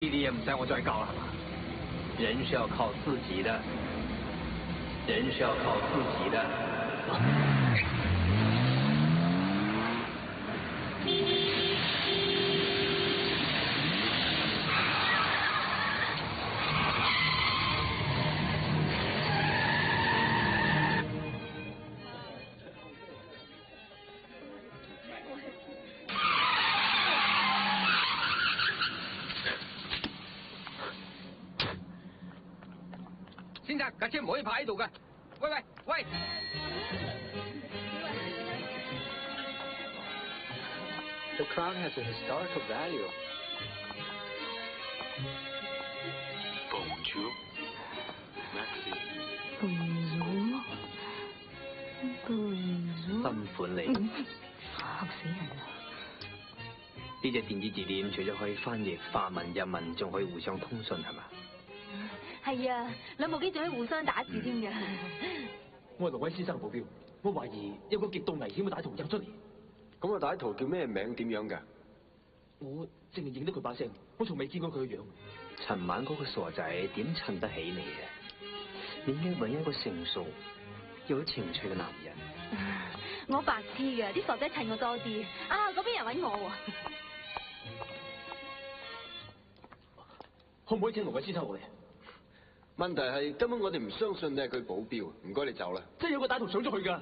弟弟也唔使我再教啦，係嘛？人是要靠自己的，人是要靠自己的。先生，架車唔可以泊喺度㗎。喂喂喂！The crown has a historical value. Bonjour, Maxi. Bonjour. 新款嚟，嚇死人啦！呢隻電子字典除咗可以翻譯法文、日文，仲可以互相通訊，係嘛？係啊，兩部機仲可以互相打字添㗎。我係盧威先生嘅保鏢，我懷疑有個極度危險嘅歹徒入出嚟。咁個歹徒叫咩名？點樣㗎？我淨係認得佢把聲，我從未見過佢嘅樣。尋晚嗰個傻仔點襯得起你啊？你應該揾一個成熟又有情趣嘅男人。我白痴㗎，啲傻仔襯我多啲。啊，嗰邊人揾我喎。可唔可以請盧威先生落嚟？問題係根本我哋唔相信你係佢保鏢，唔該你走啦。真係有個歹徒上咗去㗎。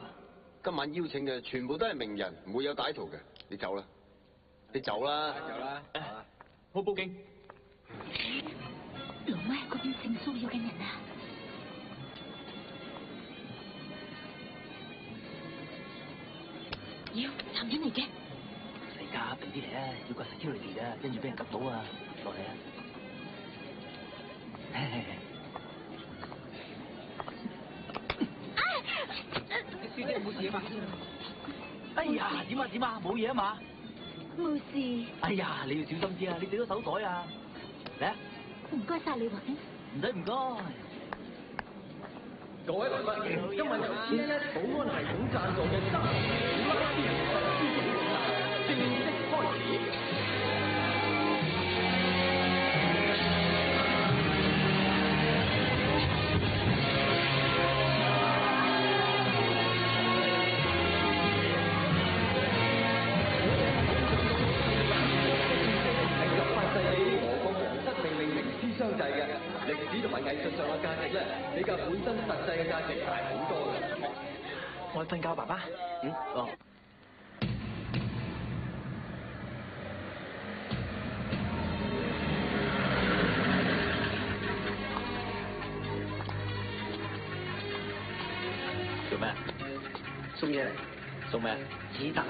今晚邀請嘅全部都係名人，唔會有歹徒嘅。你走啦，你走啦。走啦！我報警。盧威嗰邊性騷擾緊人啊！妖，男人嚟嘅。嚟㗎，俾啲嚟啊！要個 security 啊，跟住俾人 𥄫 到啊！落嚟啊！小姐冇事啊嘛？哎呀，點啊，冇嘢啊嘛？冇事。哎呀，你要小心啲啊！你掉咗手袋啊！嚟啊！唔該晒你喎。唔該。各位來賓，今日由 CNN 保安系統贊助嘅3古拉斯人特殊演習正式開始。相制嘅歷史同埋藝術上嘅價值咧，比較本身實際嘅價值大好多嘅。我瞓覺，爸爸。哦。做咩？送嘢嚟。送咩？子彈。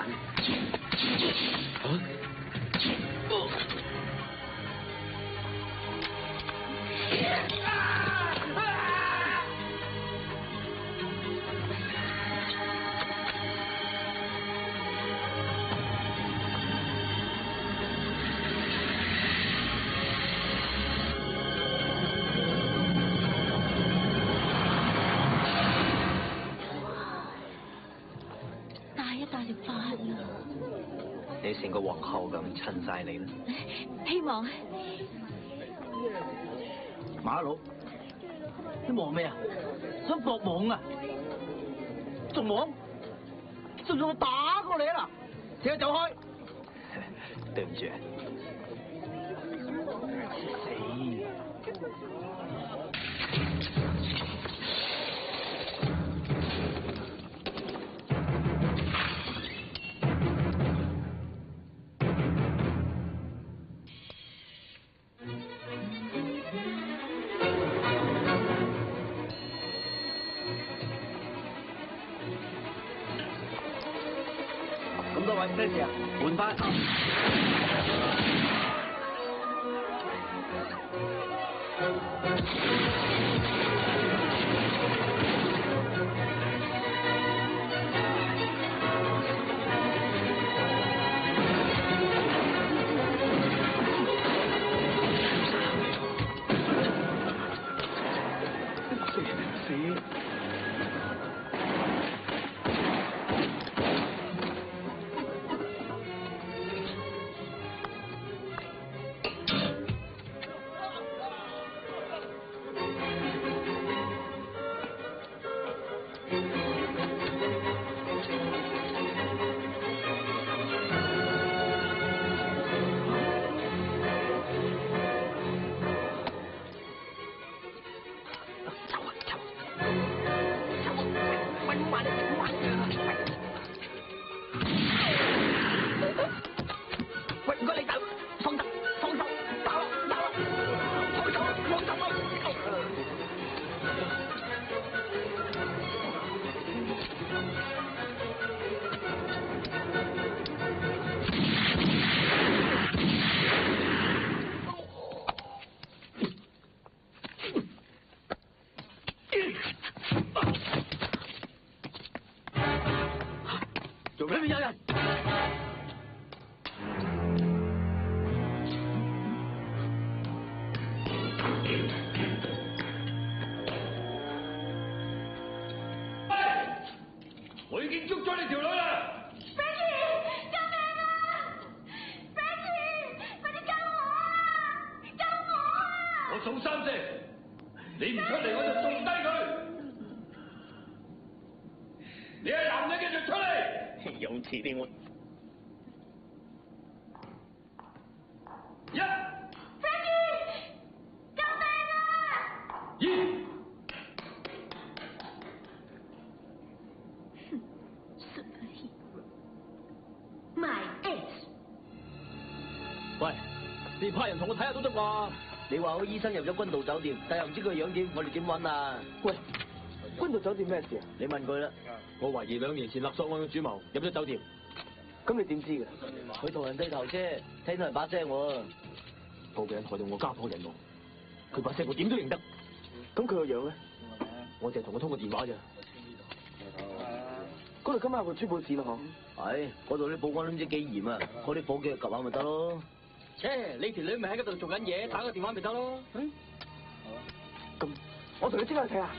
大力發啦！你成個皇后咁襯晒你啦！希望。馬佬，你忙咩啊？想搏懵啊？仲忙？信唔信我打過你啊嗱？請佢走開！對唔住。咁多位咩事啊？換翻。裏面有人。我已經捉咗你條女啦 Frankie， 救命啊 ！Frankie， 快啲救我啊！救我啊！我數3聲，你唔出嚟我就送低佢。你係男人嘅就出嚟。有錢啲我。一 Frankie， 救命啊！ 2 My ex。喂，呢派人同我睇下都得啩？你話個醫生入咗君度酒店，但又唔知佢樣點，我哋點揾啊？喂，君度酒店咩事啊？你問佢啦。我懷疑2年前勒索案嘅主謀入咗酒店。咁你點知嘅？佢同人對頭啫，聽到人把聲喎。報警害到我家破人亡，佢把聲我點都認得。咁佢個樣咧？我淨係同佢通過電話咋。嗰度今晚有個珠寶展咯，係，嗰度啲保安都唔知幾嚴啊，嗰啲伙計及下咪得咯。切，你條女咪喺嗰度做緊嘢，打個電話咪得咯。咁，我同你即刻去睇下。